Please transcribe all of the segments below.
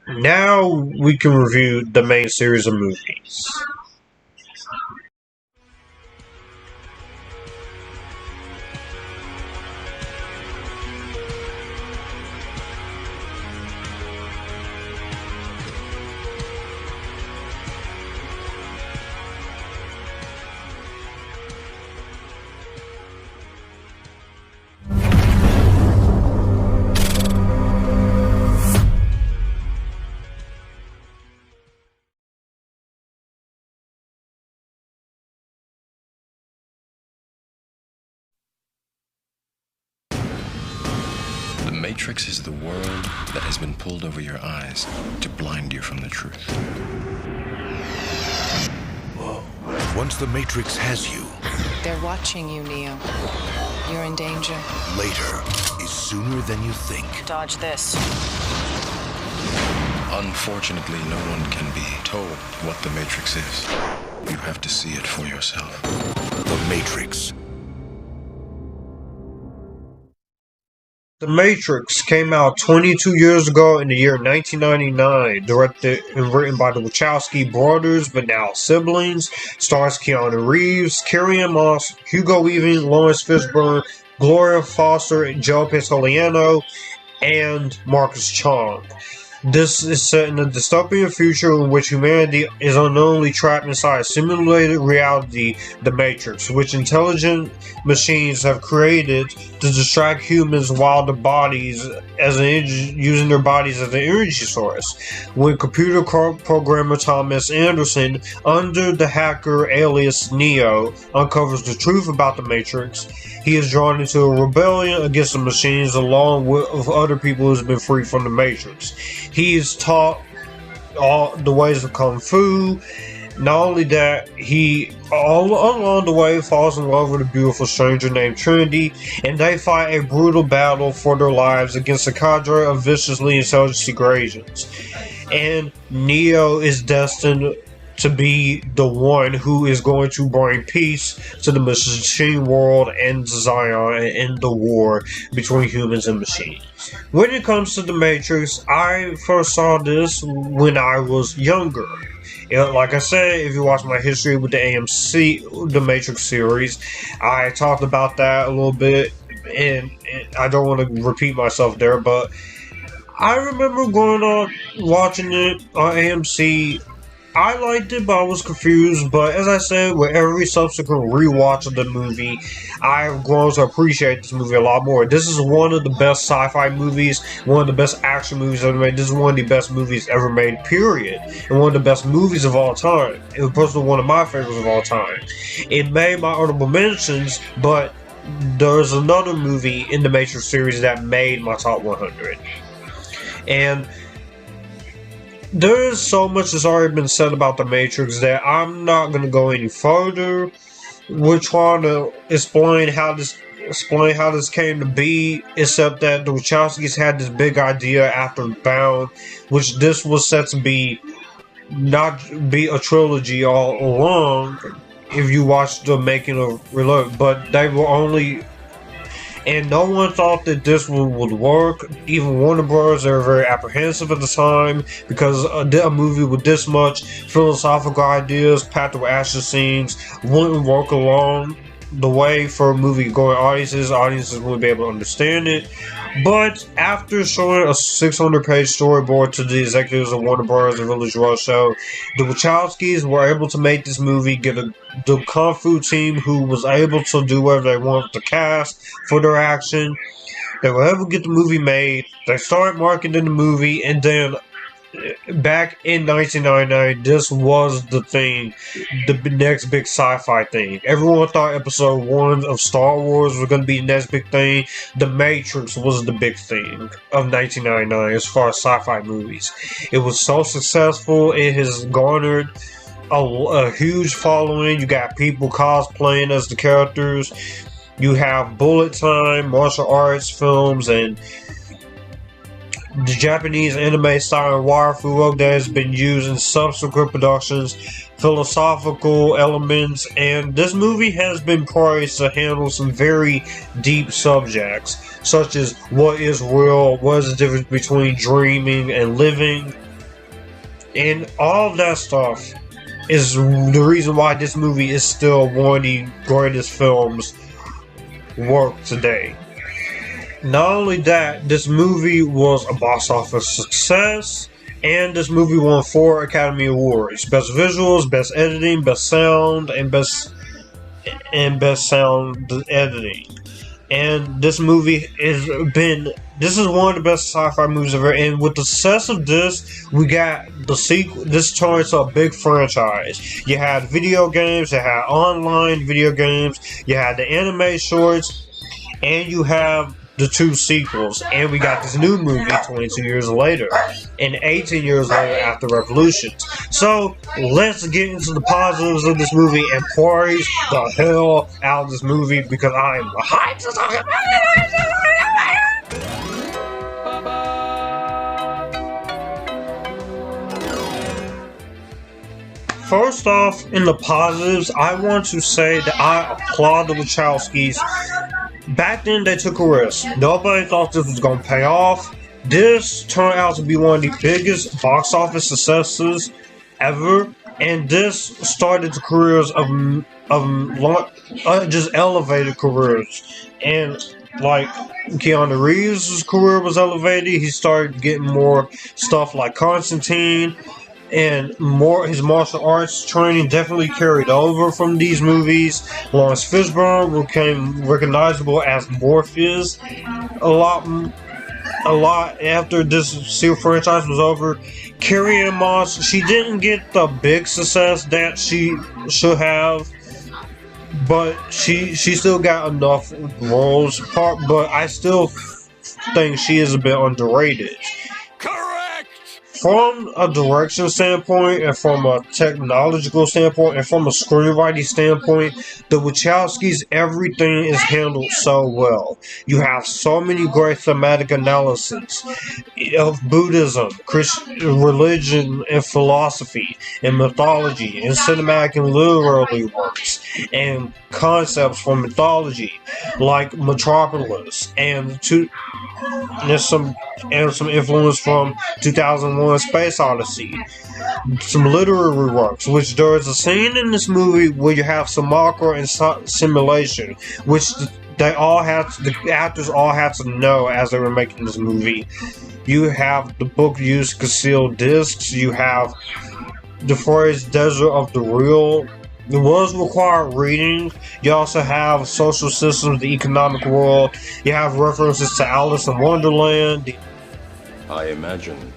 Now we can review the main series of movies. The Matrix is the world that has been pulled over your eyes to blind you from the truth. Whoa. Once the Matrix has you, They're watching you, Neo. You're in danger. later is sooner than you think. Dodge this. Unfortunately, no one can be told what the Matrix is. You have to see it for yourself. The Matrix. The Matrix came out 22 years ago in the year 1999, directed and written by the Wachowski brothers, but now siblings. Stars Keanu Reeves, Carrie-Anne Moss, Hugo Weaving, Laurence Fishburne, Gloria Foster, Joe Pantoliano, and Marcus Chong. This is set in a dystopian future in which humanity is unknowingly trapped inside a simulated reality, the Matrix, which intelligent machines have created to distract humans while their bodies using their bodies as an energy source. When computer programmer Thomas Anderson, under the hacker alias Neo, uncovers the truth about the Matrix, he is drawn into a rebellion against the machines along with other people who's been freed from the Matrix. He is taught all the ways of Kung Fu. Not only that, he all along the way falls in love with a beautiful stranger named Trinity, and they fight a brutal battle for their lives against a cadre of viciously intelligent secret agents. And Neo is destined to be the one who is going to bring peace to the machine world and Zion and end the war between humans and machines. When it comes to the Matrix, I first saw this when I was younger. Like I said, if you watch my history with the AMC, the Matrix series, I talked about that a little bit, and I don't want to repeat myself there, but I remember going on watching it on AMC. I liked it, but I was confused. But as I said, with every subsequent rewatch of the movie, I've grown to appreciate this movie a lot more. This is one of the best sci-fi movies, one of the best action movies ever made. This is one of the best movies ever made, period. And one of the best movies of all time. It was personally one of my favorites of all time. It made my honorable mentions, but there's another movie in the Matrix series that made my top 100. And there is so much that's already been said about the Matrix that I'm not going to go any further. We're trying to explain how this came to be, except that the Wachowskis had this big idea after Bound, which this was set to be not be a trilogy all along. If you watch the making of Reload, but they were only. And no one thought that this would work. Even Warner Bros. They were very apprehensive at the time because a movie with this much philosophical ideas, packed with action scenes, wouldn't work along the way for movie-going audiences. Audiences wouldn't be able to understand it. But after showing a 600-page storyboard to the executives of Warner Bros. And Village Roadshow, the Wachowskis were able to make this movie, get the Kung Fu team who was able to do whatever they wanted with the cast for their action. They were able to get the movie made. They started marketing the movie, and then back in 1999, this was the thing, the next big sci-fi thing. Everyone thought episode 1 of Star Wars was going to be the next big thing. The Matrix was the big thing of 1999 as far as sci-fi movies. It was so successful, it has garnered a huge following. You got people cosplaying as the characters. You have bullet time, martial arts films, and the Japanese anime style waifu that has been used in subsequent productions, philosophical elements, and this movie has been praised to handle some very deep subjects. such as what is real, what is the difference between dreaming and living, and all of that stuff is the reason why this movie is still one of the greatest films work today. Not only that, this movie was a box office success, and this movie won 4 Academy Awards: Best Visuals, Best Editing, Best Sound, and Best Sound Editing. And this movie this is one of the best sci-fi movies ever. And with the success of this, we got the sequel. This turned into a big franchise. You had video games, you had online video games, you had the anime shorts, and you have the 2 sequels, and we got this new movie 22 years later, and 18 years later after Revolutions. So let's get into the positives of this movie and praise the hell out of this movie, because I am hyped to talk about it. First off, in the positives, I want to say that I applaud the Wachowskis. Back then, they took a risk. Nobody thought this was going to pay off. This turned out to be one of the biggest box office successes ever, and this started the careers of just elevated careers. And like Keanu Reeves' career was elevated. He started getting more stuff like Constantine, and more his martial arts training definitely carried over from these movies. Laurence Fishburne became recognizable as Morpheus a lot after this franchise was over. Carrie-Anne Moss, she didn't get the big success that she should have, but she still got enough roles. But I still think she is a bit underrated. From a direction standpoint, and from a technological standpoint, and from a screenwriting standpoint, the Wachowskis, everything is handled so well. You have so many great thematic analyses of Buddhism, Christian religion, and philosophy, and mythology, and cinematic and literary works, and concepts from mythology, like Metropolis, and some influence from 2001: Space Odyssey. Some literary works, which there is a scene in this movie where you have simulacra and simulation, which the actors all had to know as they were making this movie. You have the book used concealed discs. You have the phrase "desert of the real." It was required reading. You also have social systems, the economic world. You have references to Alice in Wonderland. I imagine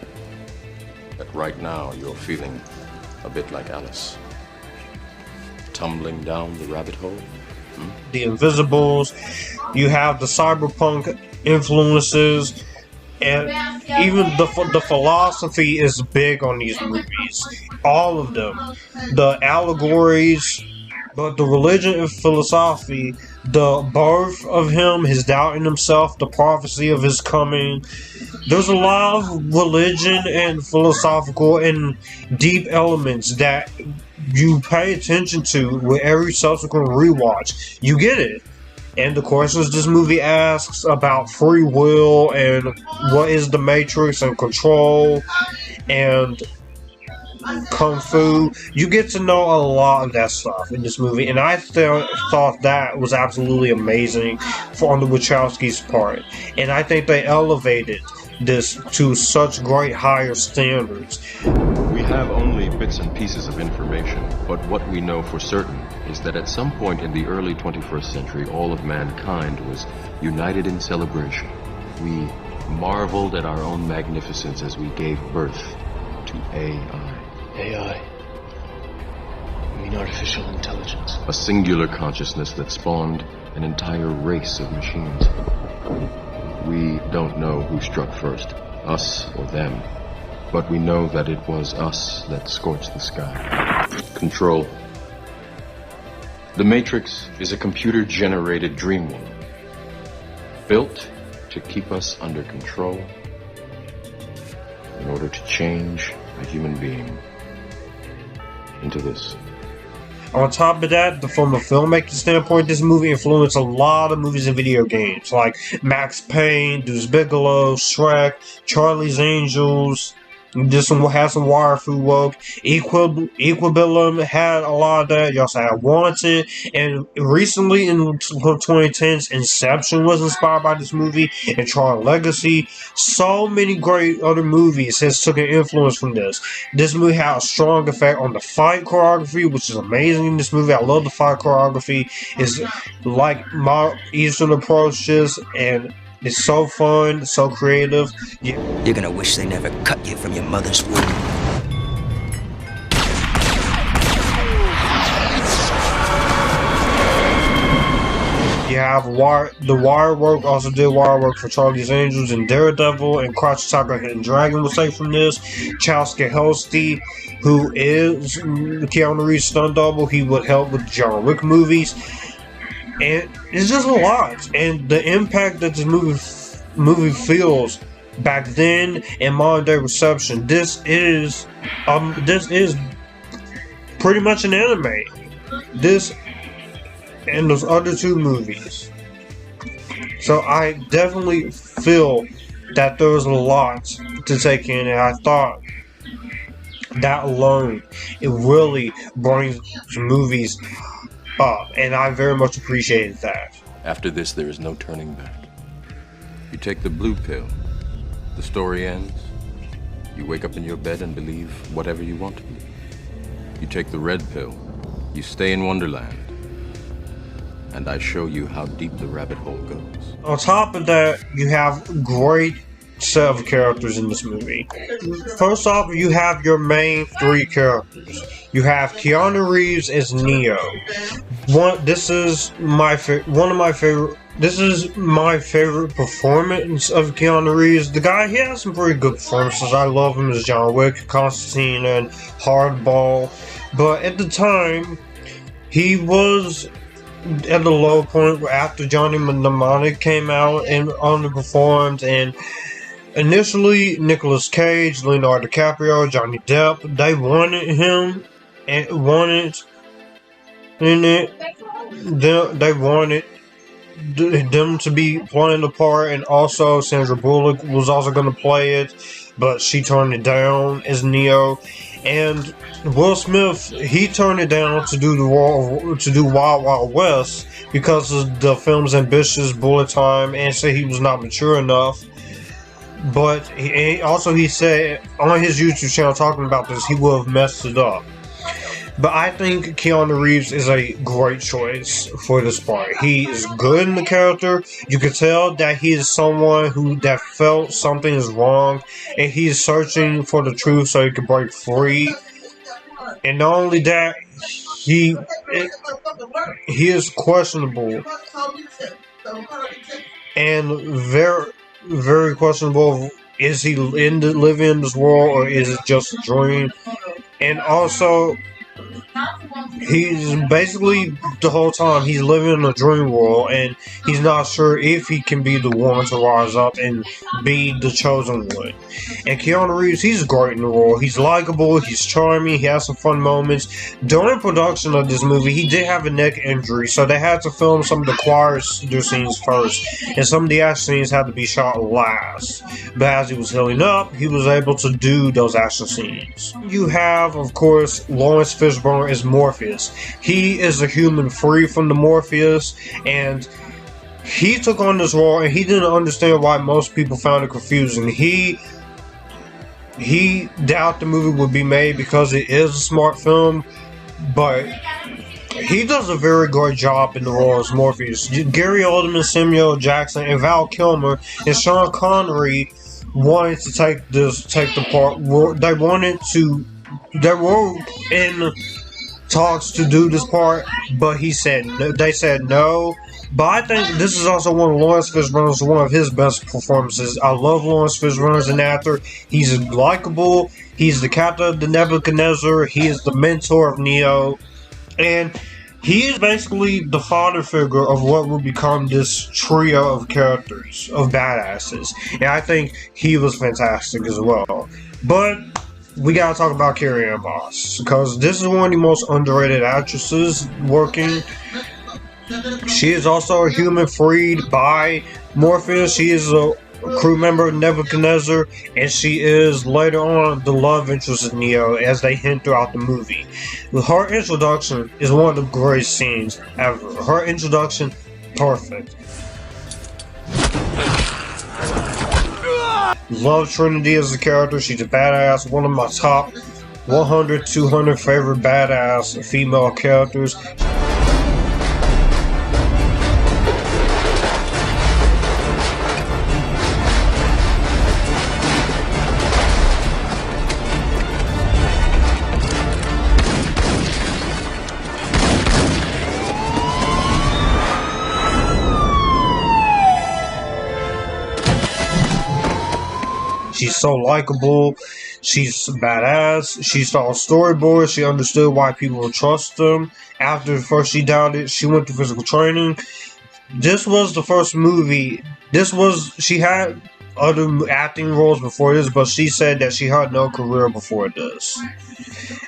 that right now you're feeling a bit like Alice. Tumbling down the rabbit hole. The Invisibles. You have the cyberpunk influences. And even the philosophy is big on these movies. All of them. The allegories, but the religion and philosophy, the birth of him, his doubt in himself, the prophecy of his coming. There's a lot of religion and philosophical and deep elements that you pay attention to with every subsequent rewatch. You get it. And the questions this movie asks about free will and what is the Matrix and control and kung fu, you get to know a lot of that stuff in this movie, and I thought that was absolutely amazing on the Wachowskis' part, and I think they elevated this to such great higher standards. We have only bits and pieces of information, but what we know for certain is that at some point in the early 21st century, all of mankind was united in celebration. We marveled at our own magnificence as we gave birth to AI. AI? You mean artificial intelligence? A singular consciousness that spawned an entire race of machines. We don't know who struck first, us or them. But we know that it was us that scorched the sky. Control. The Matrix is a computer-generated dream world, built to keep us under control in order to change a human being into this. On top of that, from a filmmaking standpoint, this movie influenced a lot of movies and video games like Max Payne, Deuce Bigelow, Shrek, Charlie's Angels. This one had some wire food woke. Equilibrium had a lot of that. You also had Wanted. And recently in 2010s, Inception was inspired by this movie. And Tron Legacy. So many great other movies has took an influence from this. This movie had a strong effect on the fight choreography, which is amazing in this movie. I love the fight choreography. It's like my Eastern approaches, and it's so fun, so creative. Yeah. You're gonna wish they never cut you from your mother's womb. You have the wire work, also did wire work for Charlie's Angels and Daredevil, and Crouch Tiger, Hidden Dragon was saved from this. Chowsky Helsti, who is Keanu Reeves' stunt double, he would help with the John Wick movies. And it's just a lot, and the impact that this movie feels back then and modern day reception. This is pretty much an anime. This and those other two movies. So I definitely feel that there was a lot to take in, and I thought that alone, it really brings movies up, and I very much appreciated that. After this, there is no turning back. You take the blue pill, the story ends. You wake up in your bed and believe whatever you want to believe. You take the red pill, you stay in Wonderland, and I show you how deep the rabbit hole goes. On top of that, you have great set of characters in this movie. First off, you have your main three characters. You have Keanu Reeves as Neo. This is my favorite performance of Keanu Reeves. The guy, he has some pretty good performances. I love him as John Wick, Constantine, and Hardball. But at the time, he was at the low point after Johnny Mnemonic came out and underperformed, and initially Nicolas Cage, Leonardo DiCaprio, Johnny Depp, they wanted him and wanted in it. They wanted them to be playing the part, and also Sandra Bullock was also going to play it, but she turned it down as Neo. And Will Smith, he turned it down to do Wild Wild West because of the film's ambitious bullet time, and said he was not mature enough. But he said on his YouTube channel talking about this, he would have messed it up. But I think Keanu Reeves is a great choice for this part. He is good in the character. You can tell that he is someone that felt something is wrong, and he is searching for the truth so he can break free. And not only that, he is questionable, and very, very questionable. Is he living in this world, or is it just a dream? And also, he's basically the whole time he's living in a dream world, and he's not sure if he can be the one to rise up and be the chosen one. And Keanu Reeves, he's great in the role. He's likable, he's charming, he has some fun moments. During production of this movie, he did have a neck injury, so they had to film some of the choir scenes first, and some of the action scenes had to be shot last. But as he was healing up, he was able to do those action scenes. You have, of course, Laurence Fishburne as Morpheus. He is a human free from the Morpheus, and he took on this role, and he didn't understand why most people found it confusing. He doubted the movie would be made because it is a smart film, but he does a very good job in the role as Morpheus. Gary Oldman, Samuel Jackson, and Val Kilmer and Sean Connery wanted to take the part. They were in talks to do this part, but they said no. But I think this is also one of Laurence Fishburne's, one of his best performances. I love Laurence Fishburne as an actor. He's likable. He's the captain of the Nebuchadnezzar. He is the mentor of Neo, and he is basically the father figure of what will become this trio of characters, of badasses. And I think he was fantastic as well. But we gotta talk about Carrie-Anne Moss, because this is one of the most underrated actresses working. She is also a human freed by Morpheus. She is a crew member of Nebuchadnezzar, and she is later on the love interest of Neo, as they hint throughout the movie. Her introduction is one of the greatest scenes ever. Her introduction, perfect. Love Trinity as a character. She's a badass. One of my top 100, 200 favorite badass female characters. She's so likable. She's badass. She saw storyboards. She understood why people would trust them. After first she doubted, she went to physical training. This was the first movie. She had other acting roles before this, but she said that she had no career before this.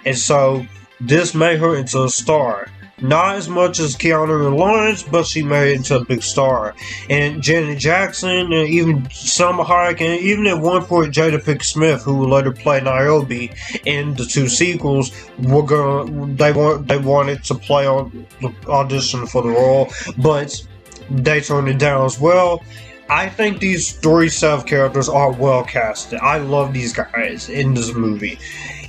And so this made her into a star. Not as much as Keanu and Laurence, but she made it into a big star. And Janet Jackson, and even Salma Hayek, and even at one point Jada Pinkett Smith, who would later play Niobe in the two sequels, they wanted to play on the audition for the role, but they turned it down as well. I think these three self-characters are well casted. I love these guys in this movie.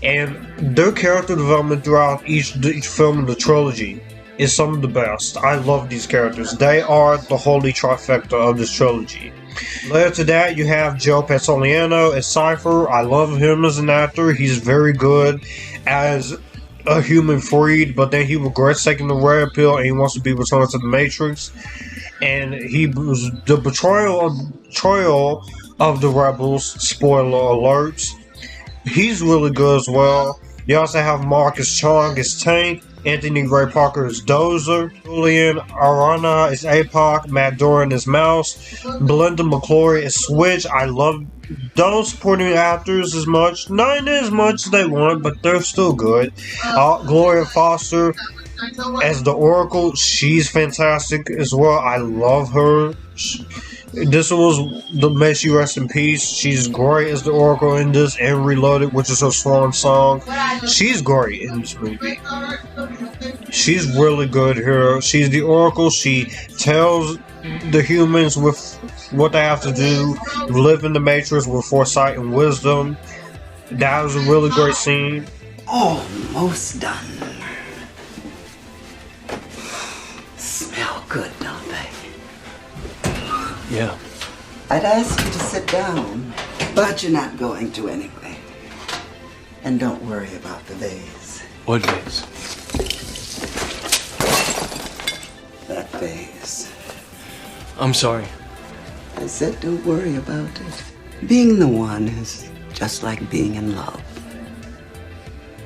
And their character development throughout each film in the trilogy is some of the best. I love these characters. They are the holy trifecta of this trilogy. Later to that, you have Joe Pantoliano as Cypher. I love him as an actor. He's very good as a human freed, but then he regrets taking the red pill and he wants to be returned to the Matrix. And he was the betrayal of the rebels. Spoiler alerts. He's really good as well. You also have Marcus Chong as Tank, Anthony Ray Parker as Dozer, Julian Arana as APOC, Matt Doran as Mouse, Belinda McClory as Switch. I love those supporting actors as much. Not as much as they want, but they're still good. Gloria Foster as the Oracle. She's fantastic as well. I love her. This was the May She Rest in Peace. She's great as the Oracle in this, and Reloaded, which is her swan song. She's great in this movie. She's really good here. She's the Oracle. She tells the humans with what they have to do, live in the Matrix with foresight and wisdom. That was a really great scene. Almost done. Smell good, don't they? Yeah. I'd ask you to sit down, but you're not going to anyway. And don't worry about the vase. What vase? That vase. I'm sorry. I said don't worry about it. Being the one is just like being in love.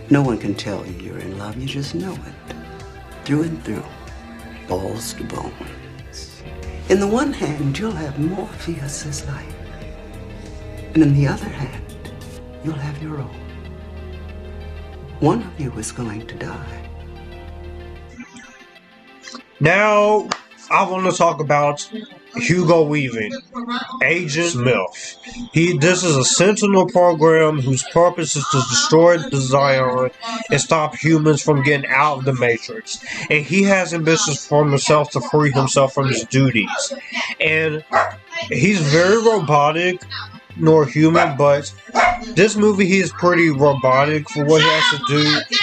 No one can tell you you're in love, you just know it. Through and through. Balls to bones. In the one hand, you'll have Morpheus's life. And in the other hand, you'll have your own. One of you is going to die. Now, I want to talk about Hugo Weaving, Agent Smith. This is a Sentinel program whose purpose is to destroy the Zion and stop humans from getting out of the Matrix. And he has ambitions for himself to free himself from his duties. And he's very robotic, nor human, but this movie he is pretty robotic for what he has to do.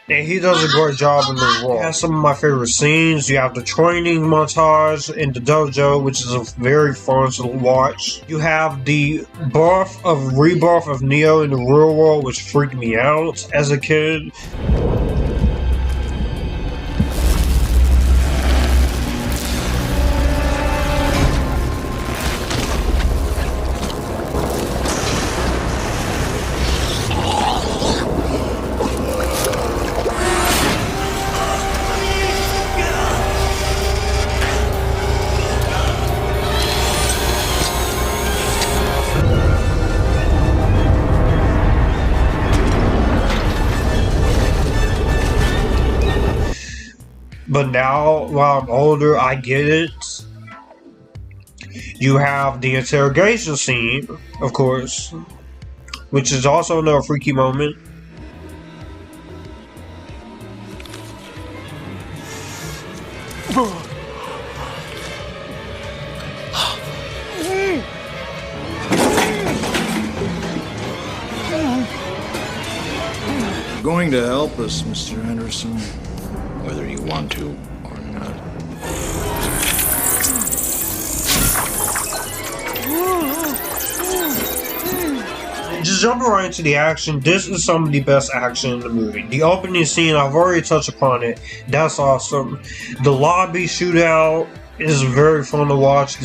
And he does a great job in the role. He has some of my favorite scenes. You have the training montage in the dojo, which is a very fun to watch. You have the rebirth of Neo in the real world, which freaked me out as a kid. But now, while I'm older, I get it. You have the interrogation scene, of course, which is also another freaky moment. You're going to help us, Mr. Anderson. Whether you want to or not. Just jumping right into the action, this is some of the best action in the movie. The opening scene, I've already touched upon it. That's awesome. The lobby shootout is very fun to watch.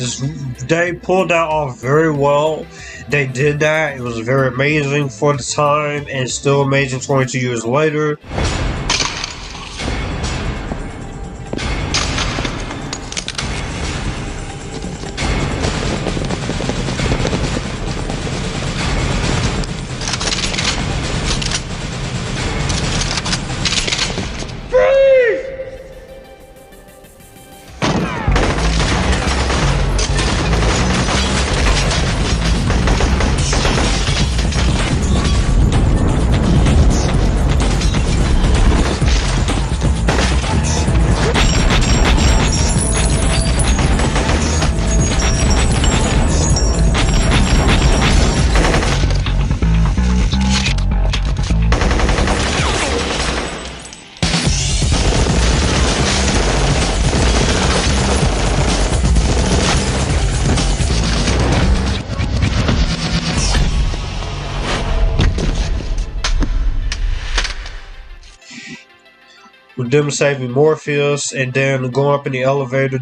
They pulled that off very well. They did that. It was very amazing for the time, and still amazing 22 years later. With them saving Morpheus and then going up in the elevator.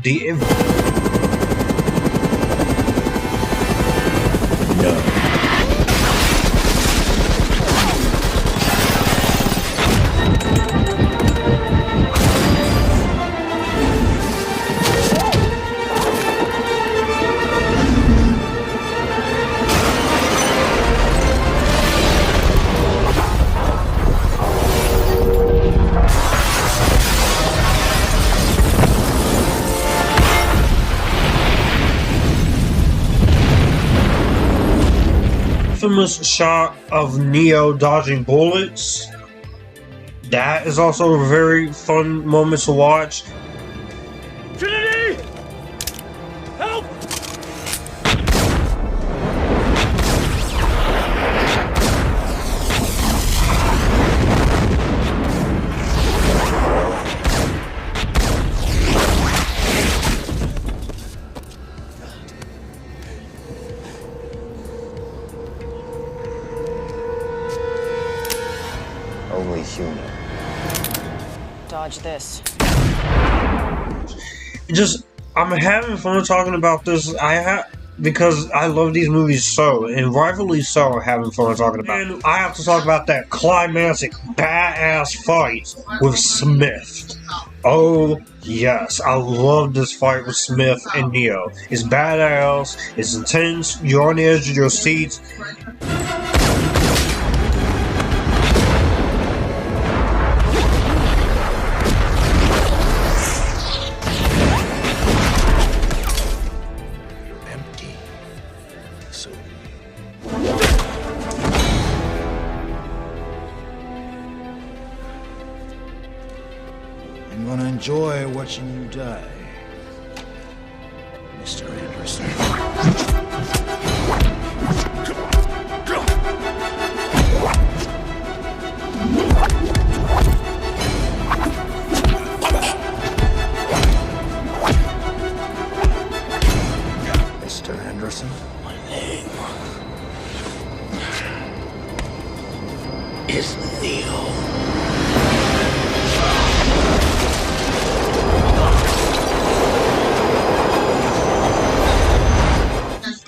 Infamous shot of Neo dodging bullets. That is also a very fun moment to watch. Trinity! Help! Only human. Dodge this. I'm having fun talking about this. Because I love these movies so, and rightfully so, having fun talking about it. And I have to talk about that climactic badass fight with Smith. Oh yes, I love this fight with Smith and Neo. It's badass, it's intense, you're on the edge of your seat. I'm gonna enjoy watching you die, Mr. Anderson. Mr. Anderson? My name is Neo.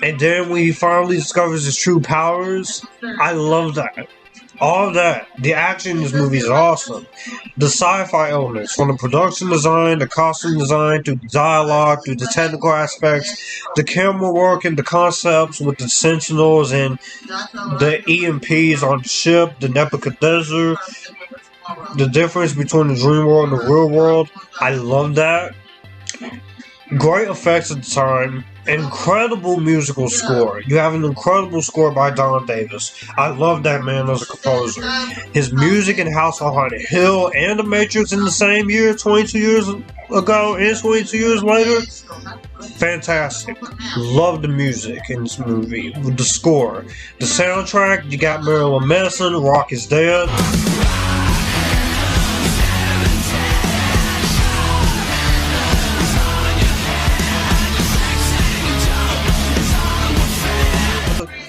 And then when he finally discovers his true powers, I love that. All of that. The action in this movie is awesome. The sci-fi elements, from the production design, the costume design, to the dialogue, to the technical aspects, the camera work and the concepts with the Sentinels and the EMPs on the ship, the Epictasticness. the difference between the dream world and the real world. I love that. Great effects at the time. Incredible musical score. You have an incredible score by Don Davis. I love that man as a composer. His music in House on Haunted Hill and The Matrix in the same year, 22 years ago and 22 years later. Fantastic. Love the music in this movie. The score. The soundtrack, you got Marilyn Manson, Rock is Dead.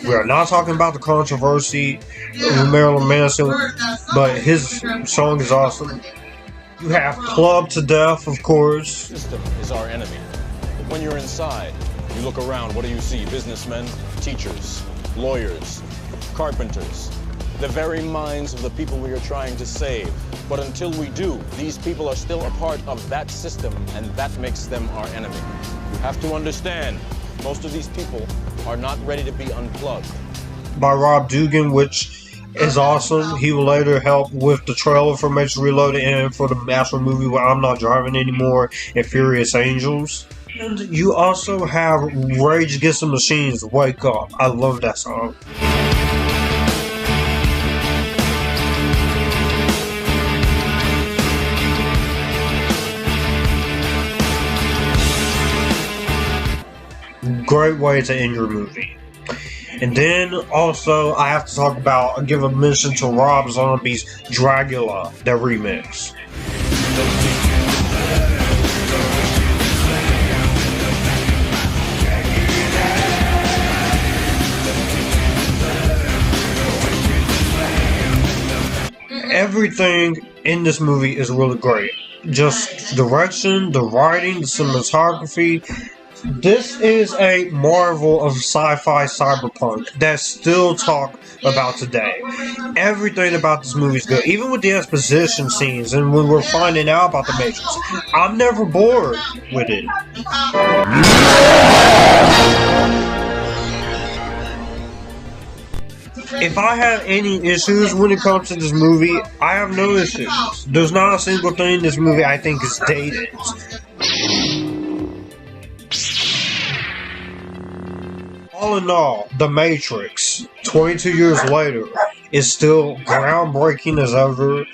We are not talking about the controversy with Marilyn Manson, but his song is awesome. You have Club to Death, of course. The system is our enemy. But when you're inside, you look around, what do you see? Businessmen, teachers, lawyers, carpenters, the very minds of the people we are trying to save. But until we do, these people are still a part of that system, and that makes them our enemy. You have to understand, most of these people are not ready to be unplugged. By Rob Dugan, which is awesome. He will later help with the trailer for Matrix Reloaded and for the actual movie where I'm Not Driving Anymore and Furious Angels. And you also have Rage Against the Machine's Wake Up. I love that song. Great way to end your movie. And then also I have to talk about, give a mention to Rob Zombie's Dragula, the remix. Everything in this movie is really great. Just direction, the writing, the cinematography. This is a marvel of sci-fi cyberpunk that still talk about today. Everything about this movie is good, even with the exposition scenes and when we're finding out about the Matrix. I'm never bored with it. If I have any issues when it comes to this movie, I have no issues. There's not a single thing in this movie I think is dated. All in all, The Matrix, 22 years later, is still groundbreaking as ever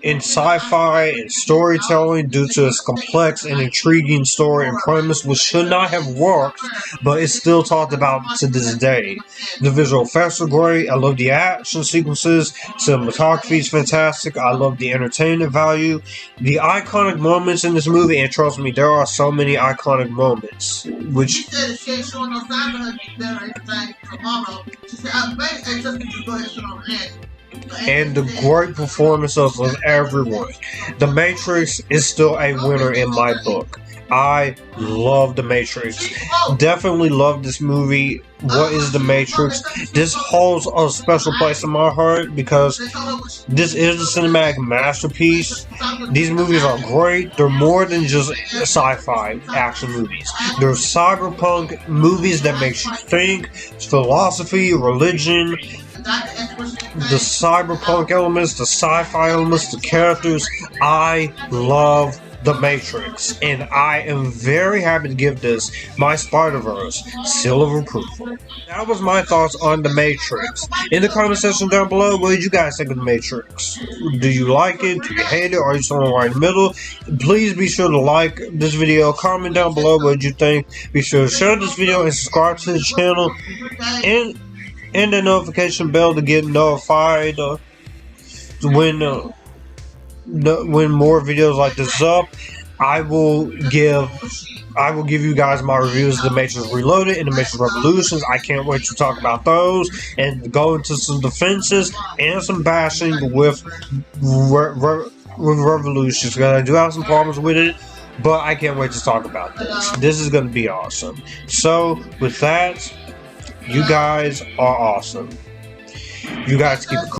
in sci-fi and storytelling due to its complex and intriguing story and premise, which should not have worked, but it's still talked about to this day. The visual effects are great. I love the action sequences. Cinematography is fantastic. I love the entertainment value. The iconic moments in this movie, and trust me, there are so many iconic moments, which... and the great performances of everyone. The Matrix is still a winner in my book. I love The Matrix. Definitely love this movie. What is The Matrix? This holds a special place in my heart because this is a cinematic masterpiece. These movies are great. They're more than just sci-fi action movies. They're cyberpunk movies that make you think. It's philosophy, religion, the cyberpunk elements, the sci-fi elements, the characters. I love The Matrix, and I am very happy to give this my Spider-Verse seal of approval. That was my thoughts on The Matrix. In the comment section down below, what did you guys think of The Matrix? Do you like it? Do you hate it? Are you somewhere right in the middle? Please be sure to like this video, comment down below what you think. Be sure to share this video and subscribe to the channel, and the notification bell to get notified when more videos like this up. I will give you guys my reviews of The Matrix Reloaded and The Matrix Revolutions. I can't wait to talk about those and go into some defenses and some bashing with Revolutions, because I do have some problems with it, but I can't wait to talk about this. This is going to be awesome. So with that, you guys are awesome. You guys keep it cool.